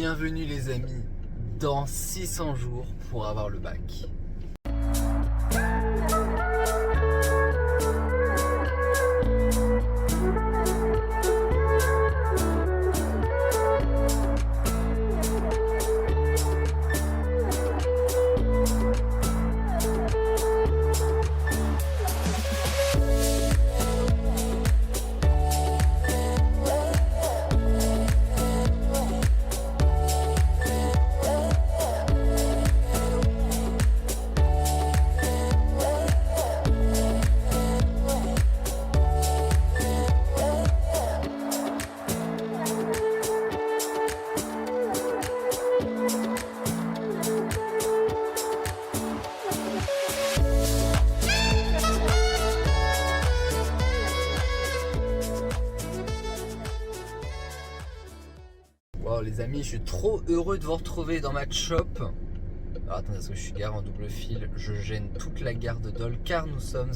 Bienvenue les amis, dans 600 jours pour avoir le bac. Wow les amis, je suis trop heureux de vous retrouver dans ma shop. Alors attendez, parce que je suis gare en double fil, je gêne toute la gare de Dole car nous sommes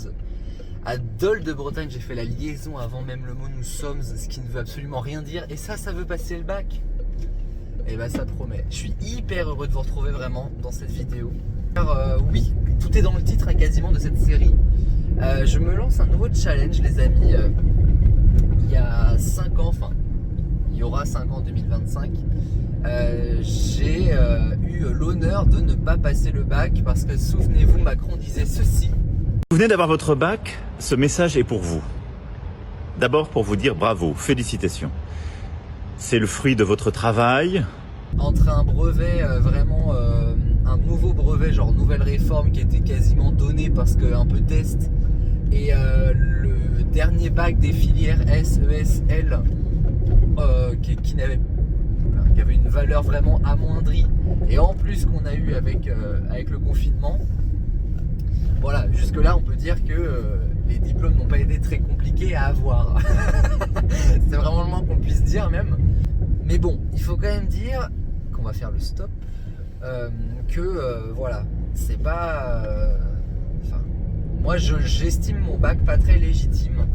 à Dole de Bretagne. J'ai fait la liaison avant même le mot nous sommes, ce qui ne veut absolument rien dire. Et ça veut passer le bac. Et bah ça promet. Je suis hyper heureux de vous retrouver vraiment dans cette vidéo. Car oui, tout est dans le titre quasiment de cette série. Je me lance un nouveau challenge les amis. Il y a 5 ans, enfin il y aura 5 ans en 2025, j'ai eu l'honneur de ne pas passer le bac parce que souvenez-vous, Macron disait ceci. Vous venez d'avoir votre bac, ce message est pour vous. D'abord pour vous dire bravo, félicitations. C'est le fruit de votre travail. Entre un brevet, vraiment un nouveau brevet, genre nouvelle réforme qui était quasiment donné parce que un peu test, et le dernier bac des filières S, ES, L, qui avait une valeur vraiment amoindrie, et en plus qu'on a eu avec le confinement. Voilà, jusque là on peut dire que les diplômes n'ont pas été très compliqués à avoir. C'est vraiment le moins qu'on puisse dire même. Mais bon, il faut quand même dire qu'on va faire le stop, voilà, c'est pas moi j'estime mon bac pas très légitime.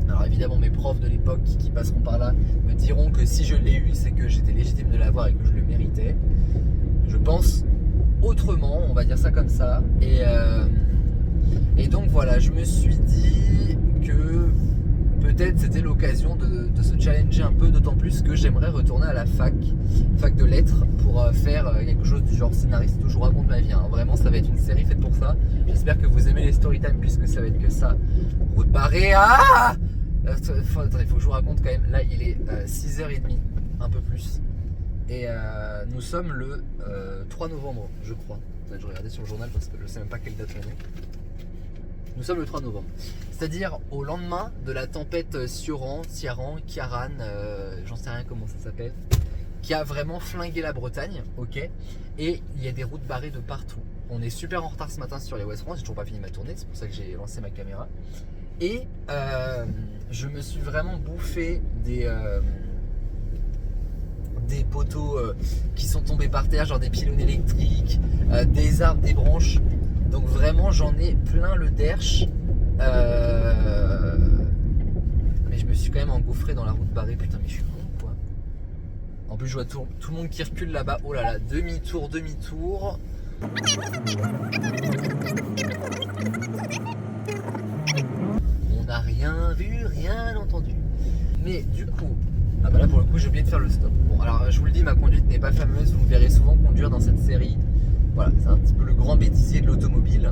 Alors évidemment mes profs de l'époque qui passeront par là me diront que si je l'ai eu, c'est que j'étais légitime de l'avoir et que je le méritais. Je pense autrement, on va dire ça comme ça. Et donc voilà, je me suis dit que peut-être c'était l'occasion de se challenger un peu, d'autant plus que j'aimerais retourner à la fac de lettres pour faire quelque chose du genre scénariste où je vous raconte ma vie. Hein. Vraiment ça va être une série faite pour ça. J'espère que vous aimez les storytime puisque ça va être que ça. Route barrée, attendez, il faut que je vous raconte quand même. Là il est 6h30, un peu plus. Et nous sommes le 3 novembre je crois. Je regardais sur le journal parce que je sais même pas quelle date on est. Nous sommes le 3 novembre. C'est-à-dire au lendemain de la tempête Ciaran, Kiaran, j'en sais rien comment ça s'appelle, qui a vraiment flingué la Bretagne, ok. Et il y a des routes barrées de partout. On est super en retard ce matin sur les West France, j'ai toujours pas fini ma tournée, c'est pour ça que j'ai lancé ma caméra. Et je me suis vraiment bouffé des poteaux qui sont tombés par terre, genre des pylônes électriques, des arbres, des branches. Donc vraiment j'en ai plein le derche. Mais je me suis quand même engouffré dans la route barrée. Putain mais je suis con quoi. En plus je vois tout le monde qui recule là-bas. Oh là là, demi-tour. On n'a rien vu, rien entendu. Mais du coup, ah bah là pour le coup j'ai oublié de faire le stop. Bon alors je vous le dis, ma conduite n'est pas fameuse. Vous me verrez souvent conduire dans cette série. Voilà, c'est un petit peu le grand bêtisier de l'automobile.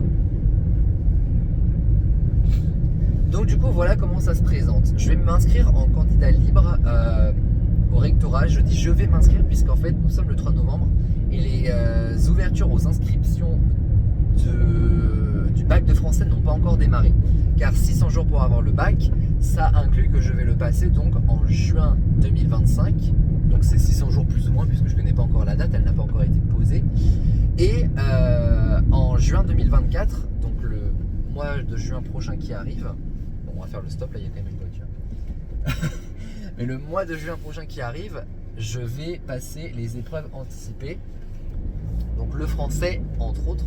Donc du coup voilà comment ça se présente. Je vais m'inscrire en candidat libre au rectorat. Je dis je vais m'inscrire puisqu'en fait nous sommes le 3 novembre et les ouvertures aux inscriptions du bac de français n'ont pas encore démarré. Car 600 jours pour avoir le bac, ça inclut que je vais le passer donc en juin 2025. Donc c'est 600 jours plus ou moins puisque je ne connais pas encore la date, elle n'a pas encore été posée. Et en juin 2024, donc le mois de juin prochain qui arrive, bon, on va faire le stop, là il y a quand même une voiture. Mais le mois de juin prochain qui arrive, je vais passer les épreuves anticipées. Donc le français, entre autres.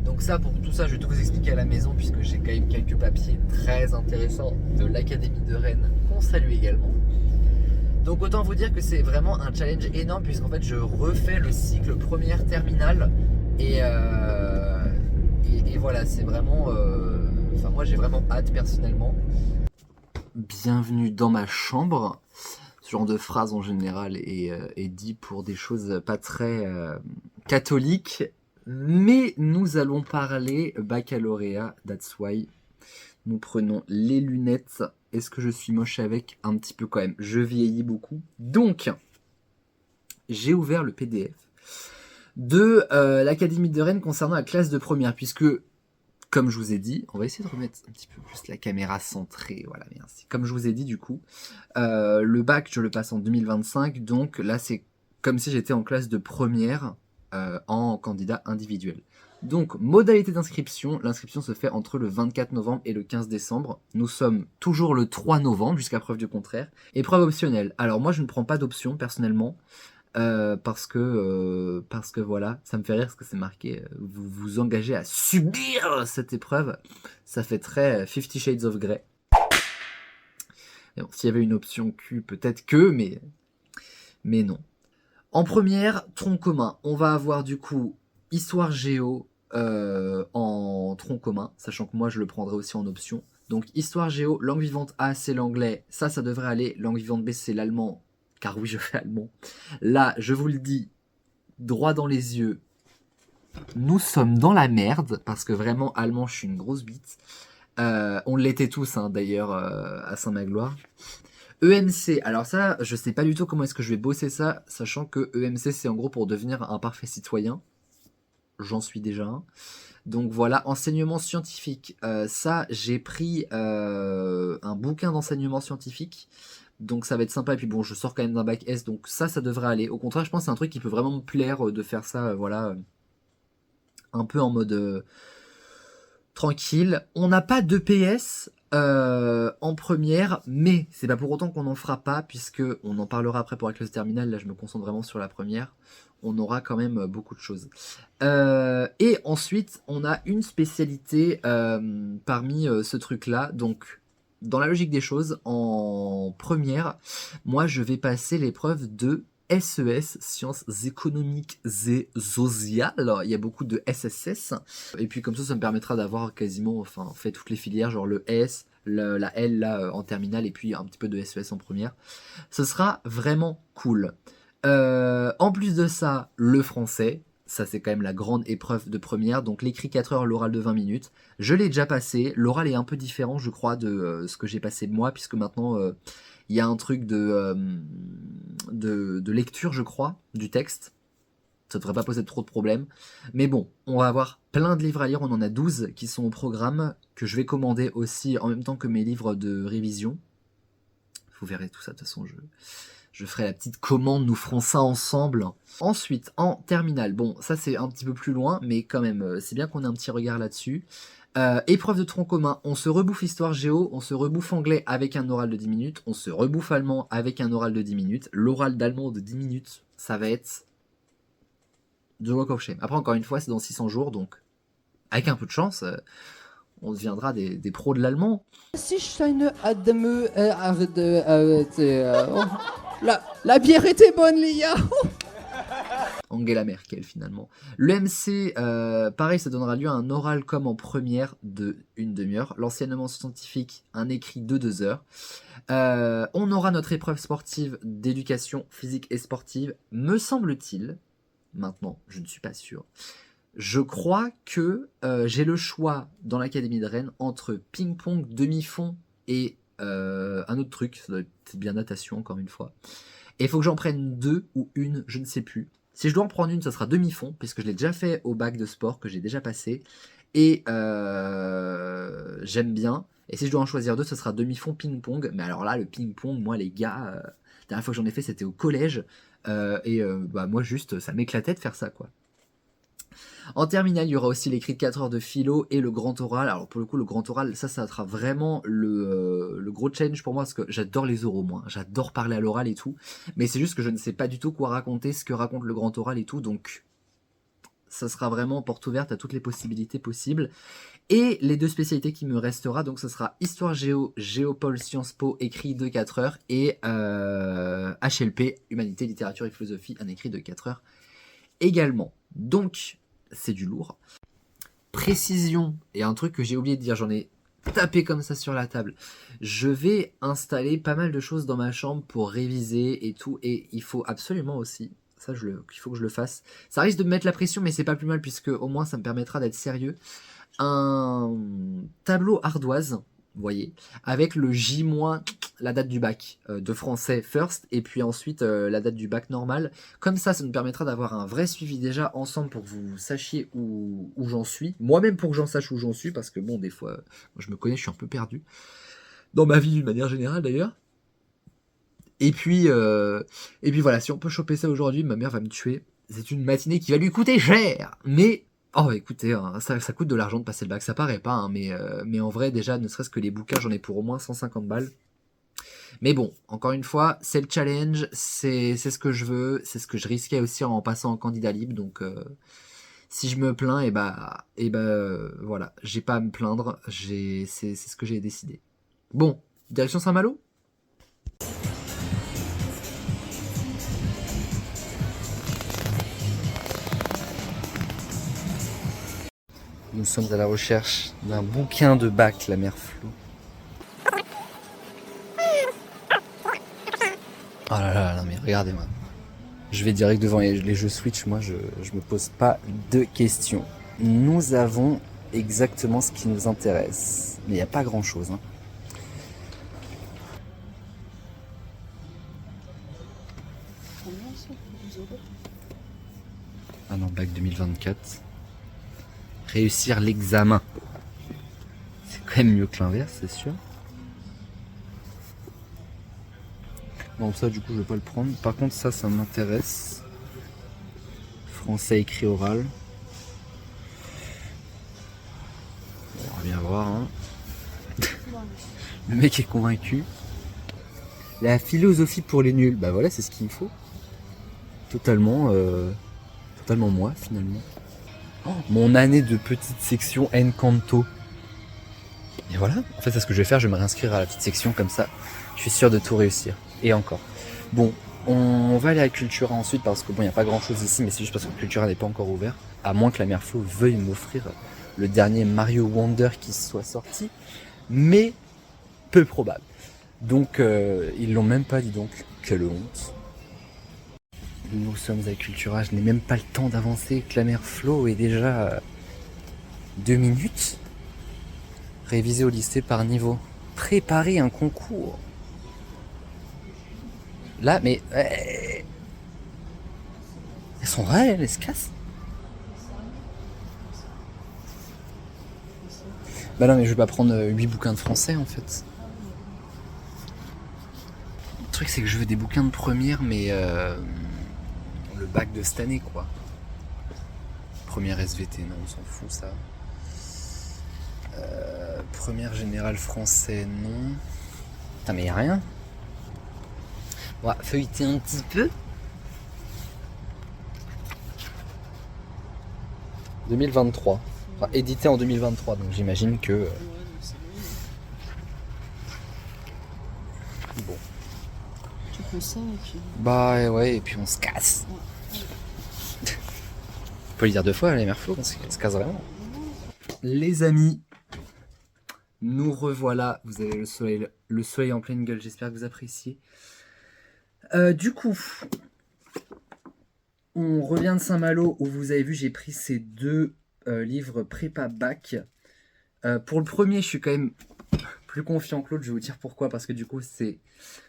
Donc ça, pour tout ça, je vais tout vous expliquer à la maison puisque j'ai quand même quelques papiers très intéressants de l'Académie de Rennes qu'on salue également. Donc autant vous dire que c'est vraiment un challenge énorme puisqu'en fait je refais le cycle première terminale et voilà, c'est vraiment... Enfin moi j'ai vraiment hâte personnellement. Bienvenue dans ma chambre. Ce genre de phrase en général est dit pour des choses pas très catholiques. Mais nous allons parler baccalauréat, that's why. Nous prenons les lunettes. Est-ce que je suis moche avec? Un petit peu quand même. Je vieillis beaucoup. Donc, j'ai ouvert le PDF de l'Académie de Rennes concernant la classe de première. Puisque, comme je vous ai dit, on va essayer de remettre un petit peu plus la caméra centrée. Voilà, merci. Comme je vous ai dit du coup, le bac, je le passe en 2025. Donc là, c'est comme si j'étais en classe de première en candidat individuel. Donc, modalité d'inscription, l'inscription se fait entre le 24 novembre et le 15 décembre. Nous sommes toujours le 3 novembre, jusqu'à preuve du contraire. Épreuve optionnelle. Alors moi, je ne prends pas d'option, personnellement, parce que voilà, ça me fait rire, parce que c'est marqué, vous vous engagez à subir cette épreuve. Ça fait très 50 Shades of Grey. Bon, s'il y avait une option Q, peut-être que, mais non. En première, tronc commun, on va avoir du coup histoire géo en tronc commun, sachant que moi je le prendrai aussi en option. Donc histoire géo, langue vivante A c'est l'anglais, ça devrait aller. Langue vivante B c'est l'allemand, car oui je fais allemand. Là je vous le dis, droit dans les yeux, nous sommes dans la merde, parce que vraiment allemand je suis une grosse bite. On l'était tous hein, d'ailleurs à Saint-Magloire. EMC, alors ça, je sais pas du tout comment est-ce que je vais bosser ça, sachant que EMC, c'est en gros pour devenir un parfait citoyen. J'en suis déjà un. Donc voilà, enseignement scientifique. Ça, j'ai pris un bouquin d'enseignement scientifique. Donc ça va être sympa. Et puis bon, je sors quand même d'un bac S, donc ça devrait aller. Au contraire, je pense que c'est un truc qui peut vraiment me plaire de faire ça, voilà, un peu en mode tranquille. On n'a pas d'EPS en première, mais c'est pas pour autant qu'on n'en fera pas, puisque on en parlera après pour la classe terminale. Là je me concentre vraiment sur la première. On aura quand même beaucoup de choses. Et ensuite on a une spécialité parmi ce truc là. Donc dans la logique des choses, en première, moi je vais passer l'épreuve de SES, Sciences économiques et sociales. Alors, il y a beaucoup de SSS. Et puis comme ça me permettra d'avoir quasiment fait toutes les filières, genre le S, la L là, en terminale, et puis un petit peu de SES en première. Ce sera vraiment cool. En plus de ça, le français. Ça, c'est quand même la grande épreuve de première. Donc, l'écrit 4 heures, l'oral de 20 minutes. Je l'ai déjà passé. L'oral est un peu différent, je crois, de ce que j'ai passé moi, puisque maintenant... il y a un truc de lecture, je crois, du texte. Ça devrait pas poser trop de problèmes. Mais bon, on va avoir plein de livres à lire. On en a 12 qui sont au programme, que je vais commander aussi en même temps que mes livres de révision. Vous verrez tout ça, de toute façon, je ferai la petite commande, nous ferons ça ensemble. Ensuite, en terminale, bon, ça c'est un petit peu plus loin, mais quand même, c'est bien qu'on ait un petit regard là-dessus. Épreuve de tronc commun, on se rebouffe histoire géo, on se rebouffe anglais avec un oral de 10 minutes, on se rebouffe allemand avec un oral de 10 minutes. L'oral d'allemand de 10 minutes, ça va être The Walk of Shame. Après, encore une fois, c'est dans 600 jours, donc avec un peu de chance, on deviendra des pros de l'allemand. La bière était bonne, les gars. Angela Merkel finalement. L'EMC, pareil, ça donnera lieu à un oral comme en première de une demi-heure. L'enseignement scientifique, un écrit de 2 heures. On aura notre épreuve sportive d'éducation physique et sportive, me semble-t-il. Maintenant, je ne suis pas sûr. Je crois que j'ai le choix dans l'Académie de Rennes entre ping-pong, demi-fond et un autre truc. Ça doit être bien natation, encore une fois. Et il faut que j'en prenne 2 ou une, je ne sais plus. Si je dois en prendre une, ça sera demi-fond, puisque je l'ai déjà fait au bac de sport, que j'ai déjà passé. Et j'aime bien. Et si je dois en choisir 2, ça sera demi-fond ping-pong. Mais alors là, le ping-pong, moi les gars, la dernière fois que j'en ai fait, c'était au collège. Moi juste, ça m'éclatait de faire ça, quoi. En terminale, il y aura aussi l'écrit de 4 heures de philo et le grand oral. Alors pour le coup, le grand oral, ça sera vraiment le gros challenge pour moi, parce que j'adore les oraux, moi. J'adore parler à l'oral et tout. Mais c'est juste que je ne sais pas du tout quoi raconter, ce que raconte le grand oral et tout. Donc ça sera vraiment porte ouverte à toutes les possibilités possibles. Et les 2 spécialités qui me restera, donc ça sera Histoire Géo, Géopol, Sciences Po, écrit de 4 heures, et HLP, Humanité, Littérature et Philosophie, un écrit de 4 heures également. Donc, c'est du lourd. Précision, et un truc que j'ai oublié de dire, j'en ai tapé comme ça sur la table. Je vais installer pas mal de choses dans ma chambre pour réviser et tout, et il faut absolument aussi, ça il faut que je le fasse. Ça risque de me mettre la pression, mais c'est pas plus mal puisque au moins ça me permettra d'être sérieux. Un tableau ardoise, vous voyez, avec le J-, la date du bac de français first, et puis ensuite la date du bac normal. Comme ça nous permettra d'avoir un vrai suivi déjà ensemble pour que vous sachiez où j'en suis. Moi-même pour que j'en sache où j'en suis, parce que bon, des fois, je me connais, je suis un peu perdu. Dans ma vie d'une manière générale d'ailleurs. Et puis voilà, si on peut choper ça aujourd'hui, ma mère va me tuer. C'est une matinée qui va lui coûter cher, mais... Oh écoutez, hein, ça coûte de l'argent de passer le bac, ça paraît pas, hein, mais en vrai déjà, ne serait-ce que les bouquins, j'en ai pour au moins 150 balles. Mais bon, encore une fois, c'est le challenge, c'est ce que je veux, c'est ce que je risquais aussi en passant en candidat libre, donc si je me plains, voilà, j'ai pas à me plaindre, c'est ce que j'ai décidé. Bon, direction Saint-Malo ? Nous sommes à la recherche d'un bouquin de bac, la mère Flo. Oh là là, non mais regardez-moi. Je vais direct devant les jeux Switch, moi je me pose pas de questions. Nous avons exactement ce qui nous intéresse. Mais il n'y a pas grand chose. Hein. Ah non, bac 2024. Réussir l'examen. C'est quand même mieux que l'inverse, c'est sûr. Bon, ça, du coup, je vais pas le prendre. Par contre, ça m'intéresse. Français écrit oral. On va bien voir. Hein. Le mec est convaincu. La philosophie pour les nuls. Bah voilà, c'est ce qu'il faut. Totalement moi, finalement. Oh, mon année de petite section Encanto. Et voilà, en fait c'est ce que je vais faire, je vais me réinscrire à la petite section comme ça. Je suis sûr de tout réussir. Et encore. Bon, on va aller à Cultura ensuite parce que bon, il n'y a pas grand chose ici, mais c'est juste parce que Cultura n'est pas encore ouvert. À moins que la mère Flo veuille m'offrir le dernier Mario Wonder qui soit sorti. Mais peu probable. Donc ils l'ont même pas dit donc. Quelle honte. Nous sommes à Cultura, je n'ai même pas le temps d'avancer que la mère Flo est déjà 2 minutes. Réviser au lycée par niveau. Préparer un concours. Là, mais... elles sont réelles, elles se cassent. Bah non, mais je vais pas prendre 8 bouquins de français en fait. Le truc c'est que je veux des bouquins de première, mais... le bac de cette année quoi. Première SVT, non on s'en fout ça. Première générale français, non. Putain mais y'a rien. On va feuilleter un petit peu. 2023. Enfin édité en 2023, donc j'imagine que... Bon. Tu prends ça et puis... Bah ouais, et puis on se casse. On peut le dire 2 fois, les mères Flo, on se casse vraiment. Les amis, nous revoilà. Vous avez le soleil en pleine gueule, j'espère que vous appréciez. Du coup, on revient de Saint-Malo où vous avez vu, j'ai pris ces 2 livres prépa bac. Pour le premier, je suis quand même plus confiant que l'autre, je vais vous dire pourquoi, parce que du coup, c'est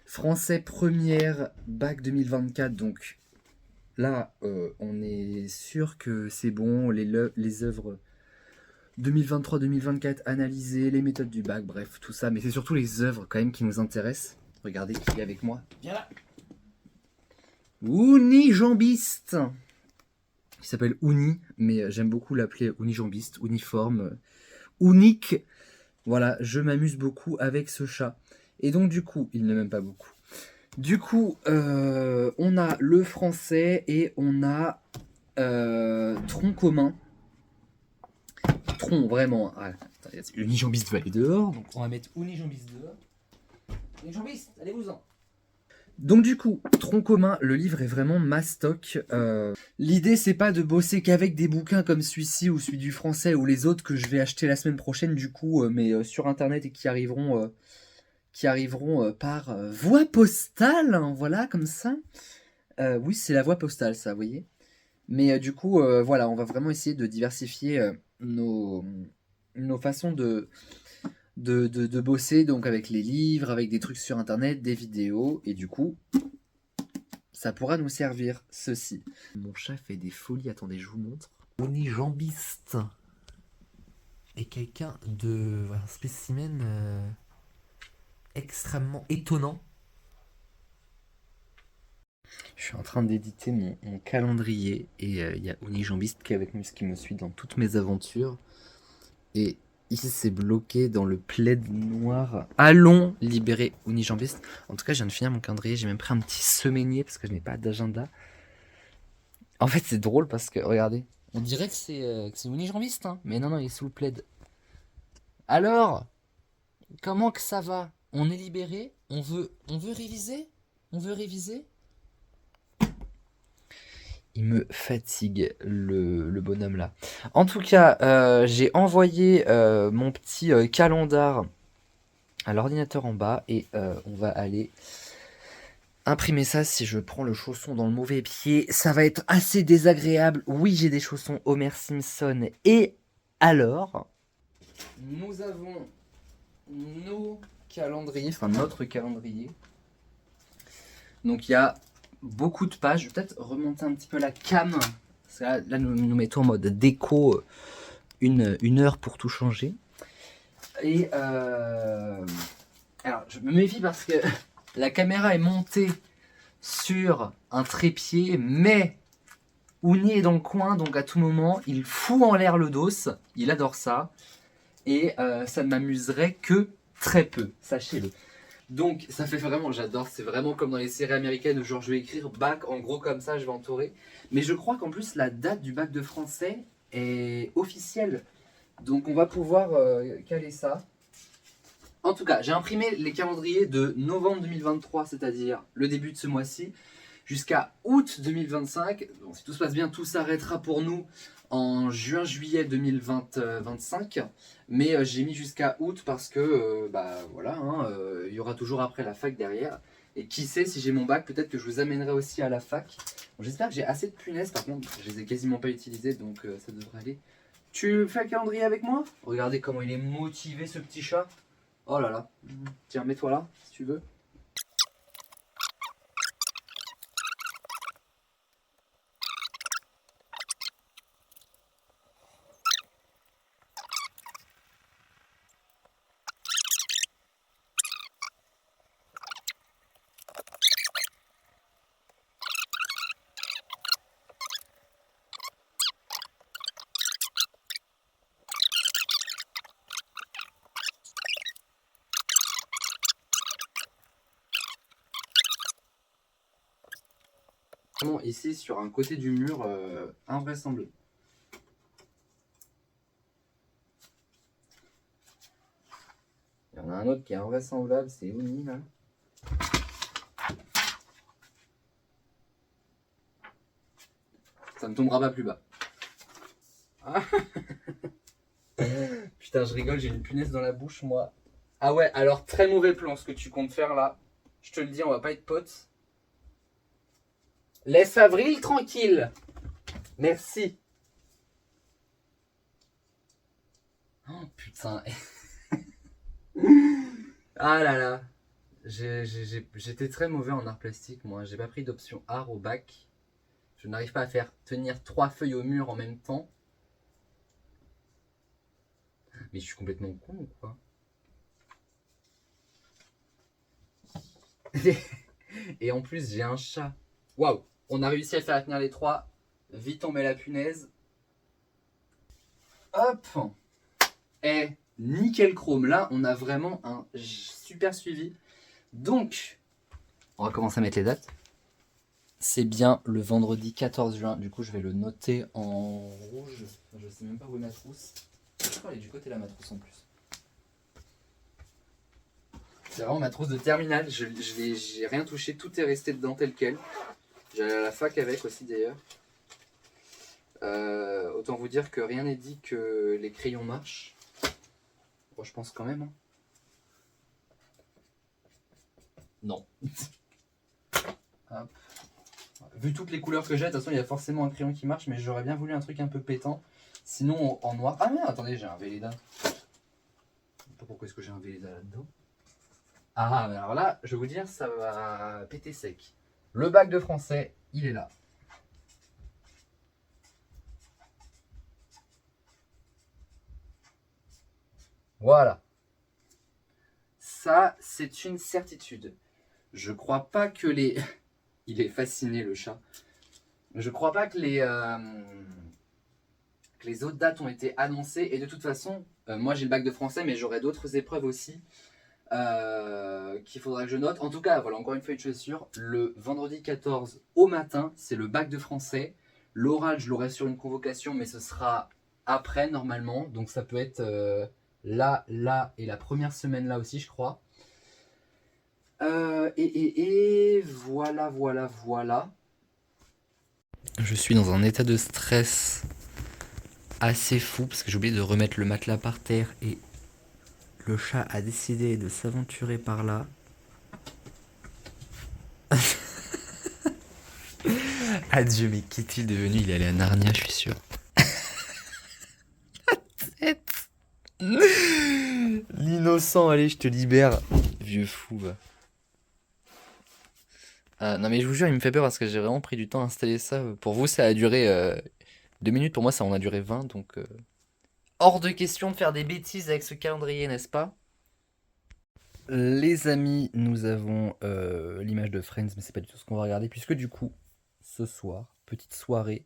français première bac 2024, donc là, on est sûr que c'est bon, les œuvres 2023-2024 analysées, les méthodes du bac, bref, tout ça, mais c'est surtout les œuvres quand même qui nous intéressent. Regardez qui est avec moi. Viens là. Unijambiste. Il s'appelle Uni, mais j'aime beaucoup l'appeler Unijambiste, uniforme, unique. Voilà, je m'amuse beaucoup avec ce chat. Et donc du coup, il ne m'aime pas beaucoup. Du coup, on a le français et on a Tronc commun. Tronc, vraiment. Ah, Unijambiste va aller dehors, donc on va mettre Unijambiste dehors. Unijambiste, allez-vous-en. Donc du coup, Tronc commun, le livre est vraiment mastoc. L'idée, c'est pas de bosser qu'avec des bouquins comme celui-ci ou celui du français ou les autres que je vais acheter la semaine prochaine du coup, mais sur internet et qui arriveront par voie postale, hein, voilà, comme ça. Oui, c'est la voie postale, ça, vous voyez. Mais du coup, voilà, on va vraiment essayer de diversifier nos façons de bosser, donc avec les livres, avec des trucs sur internet, des vidéos, et du coup, ça pourra nous servir, ceci. Mon chat fait des folies, attendez, je vous montre. Unijambiste est quelqu'un de... un spécimen extrêmement étonnant. Je suis en train d'éditer mon calendrier et il y a Unijambiste qui est avec nous, qui me suit dans toutes mes aventures. Et ici c'est bloqué dans le plaid noir. Allons libérer Unijambiste. En tout cas, je viens de finir mon calendrier. J'ai même pris un petit semainier parce que je n'ai pas d'agenda. En fait, c'est drôle parce que, regardez, on dirait que c'est Unijambiste, hein. Mais non, non, il est sous le plaid. Alors, comment que ça va? On est libéré? On veut réviser? On veut réviser? Il me fatigue, le bonhomme là. En tout cas, j'ai envoyé mon petit calendar à l'ordinateur en bas et on va aller imprimer ça. Si je prends le chausson dans le mauvais pied, ça va être assez désagréable. Oui, j'ai des chaussons Homer Simpson. Et alors, nous avons nos calendriers, enfin notre calendrier. Donc il y a beaucoup de pages. Je vais peut-être remonter un petit peu la cam. Parce que là nous mettons en mode déco, une heure pour tout changer. Et alors je me méfie parce que la caméra est montée sur un trépied, mais Ouni est dans le coin, donc à tout moment il fout en l'air le dos. Il adore ça. Et ça ne m'amuserait que très peu, sachez-le. Donc ça fait vraiment, j'adore, c'est vraiment comme dans les séries américaines où genre je vais écrire bac en gros comme ça, je vais entourer. Mais je crois qu'en plus la date du bac de français est officielle. Donc on va pouvoir caler ça. En tout cas, j'ai imprimé les calendriers de novembre 2023, c'est-à-dire le début de ce mois-ci, jusqu'à août 2025. Bon, si tout se passe bien, tout s'arrêtera pour nous en juin-juillet 2025. Mais j'ai mis jusqu'à août parce que, bah voilà, hein, il y aura toujours après la fac derrière. Et qui sait, si j'ai mon bac, peut-être que je vous amènerai aussi à la fac. Bon, j'espère que j'ai assez de punaises, par contre, je les ai quasiment pas utilisées, donc ça devrait aller. Tu fais un calendrier avec moi? Regardez comment il est motivé, ce petit chat. Oh là là. Tiens, mets-toi là, si tu veux. Ici sur un côté du mur invraisemblable. Il y en a un autre qui est invraisemblable, c'est Ouni là. Ça ne tombera pas plus bas. Ah. Putain, je rigole, j'ai une punaise dans la bouche moi. Ah ouais, alors très mauvais plan ce que tu comptes faire là. Je te le dis, on va pas être potes. Laisse Avril tranquille. Merci. Oh putain. Ah là là. J'étais très mauvais en art plastique moi. J'ai pas pris d'option art au bac. Je n'arrive pas à faire tenir 3 feuilles au mur en même temps. Mais je suis complètement con ou quoi? Et en plus j'ai un chat. Waouh. On a réussi à faire tenir les 3. Vite, on met la punaise. Hop. Et nickel chrome. Là, on a vraiment un super suivi. Donc, on va commencer à mettre les dates. c'est bien le vendredi 14 juin. Du coup, je vais le noter en rouge. Je sais même pas où est ma trousse. Je crois qu'elle est du côté là, ma trousse en plus. C'est vraiment ma trousse de terminale. J'ai rien touché. Tout est resté dedans tel quel. J'allais à la fac avec aussi d'ailleurs. Autant vous dire que rien n'est dit que les crayons marchent. Bon, je pense quand même. Hein. Non. Hop. Vu toutes les couleurs que j'ai, de toute façon il y a forcément un crayon qui marche, mais j'aurais bien voulu un truc un peu pétant. Sinon en noir. Ah mais attendez, j'ai un Velleda. Je sais pas pourquoi est-ce que j'ai un Velleda là-dedans. Ah mais alors là, je vais vous dire, ça va péter sec. Le bac de français, il est là. Voilà. Ça, c'est une certitude. Je crois pas que les... Il est fasciné le chat. Je crois pas que les autres dates ont été annoncées. Et de toute façon, moi j'ai le bac de français, mais j'aurai d'autres épreuves aussi qu'il faudra que je note. En tout cas, voilà, encore une fois une chose sûre. Le vendredi 14 au matin, c'est le bac de français. L'oral, je l'aurai sur une convocation, mais ce sera après normalement. Donc ça peut être là et la première semaine là aussi, je crois. Et voilà. Je suis dans un état de stress assez fou parce que j'ai oublié de remettre le matelas par terre et le chat a décidé de s'aventurer par là. Adieu, mais qu'est-il devenu? Il est allé à Narnia, je suis sûr. La tête. L'innocent, allez, je te libère. Vieux fou, va. Non mais je vous jure, il me fait peur parce que j'ai vraiment pris du temps à installer ça. Pour vous, ça a duré 2 minutes. Pour moi, ça en a duré 20. Donc, hors de question de faire des bêtises avec ce calendrier, n'est-ce pas? Les amis, nous avons l'image de Friends, mais c'est pas du tout ce qu'on va regarder. Puisque du coup, ce soir, petite soirée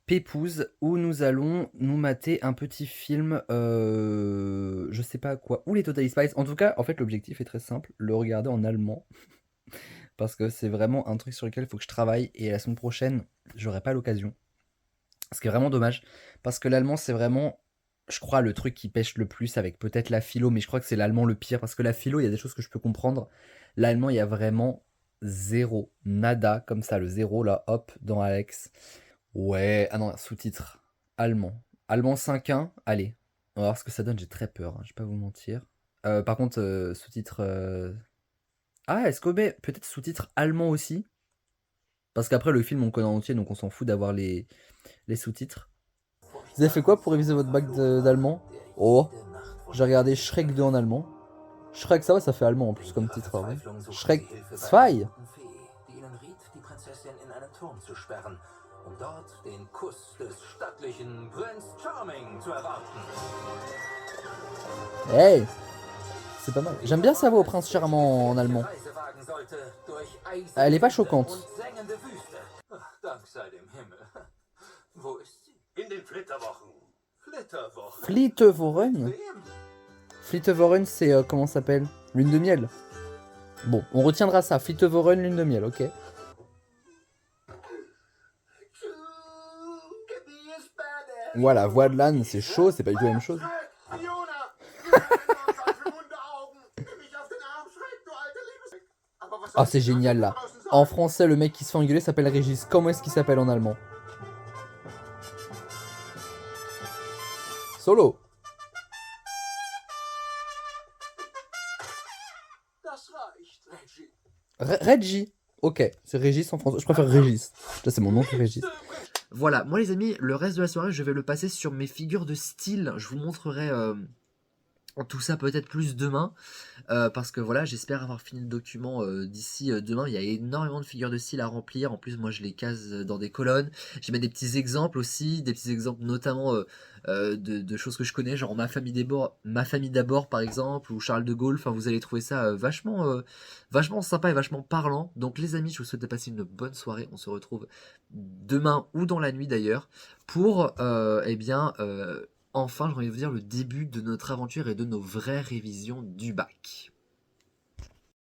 pépouze où nous allons nous mater un petit film, je sais pas quoi, ou les Totally Spies. En tout cas, en fait, l'objectif est très simple, le regarder en allemand. Parce que c'est vraiment un truc sur lequel il faut que je travaille et la semaine prochaine, j'aurai pas l'occasion. Ce qui est vraiment dommage parce que l'allemand, c'est vraiment, je crois, le truc qui pêche le plus avec peut-être la philo, mais je crois que c'est l'allemand le pire parce que la philo, il y a des choses que je peux comprendre. L'allemand, il y a vraiment zéro, nada, comme ça, le zéro là, hop, dans Alex. Ouais, ah non, sous-titre allemand. Allemand 5.1, allez, on va voir ce que ça donne, j'ai très peur, hein, je vais pas vous mentir. Par contre, sous-titre. Ah, est-ce que peut-être sous-titres allemand aussi? Parce qu'après, le film, on connaît en entier, donc on s'en fout d'avoir les sous-titres. Vous avez fait quoi pour réviser votre bac d'allemand? Oh, j'ai regardé Shrek 2 en allemand. Shrek, ça va, ça fait allemand en plus comme titre. Ouais. Shrek 2. Hey! C'est pas mal. J'aime bien sa voix au prince charmant en allemand. Elle est pas choquante. Flitterwochen. Flitterwochen, c'est comment ça s'appelle? Lune de miel. Bon, on retiendra ça. Flitterwochen, lune de miel, ok. Voilà, voix de l'âne, c'est chaud, c'est pas du tout la même chose. Ah, c'est génial là. En français, le mec qui se fait engueuler s'appelle Régis. Comment est-ce qu'il s'appelle en allemand? Solo. Reggie. Ok, c'est Régis en français. Je préfère Régis. Là, c'est mon nom, c'est Régis. Voilà, moi les amis, le reste de la soirée, je vais le passer sur mes figures de style. Je vous montrerai tout ça peut-être plus demain. Parce que voilà, j'espère avoir fini le document d'ici demain. Il y a énormément de figures de style à remplir. En plus, moi, je les case dans des colonnes. J'ai mis des petits exemples aussi, des petits exemples notamment de choses que je connais, genre ma famille d'abord, par exemple, ou Charles de Gaulle. Enfin, vous allez trouver ça vachement sympa et vachement parlant. Donc, les amis, je vous souhaite de passer une bonne soirée. On se retrouve demain ou dans la nuit d'ailleurs pour, enfin, j'ai envie de vous dire, le début de notre aventure et de nos vraies révisions du bac.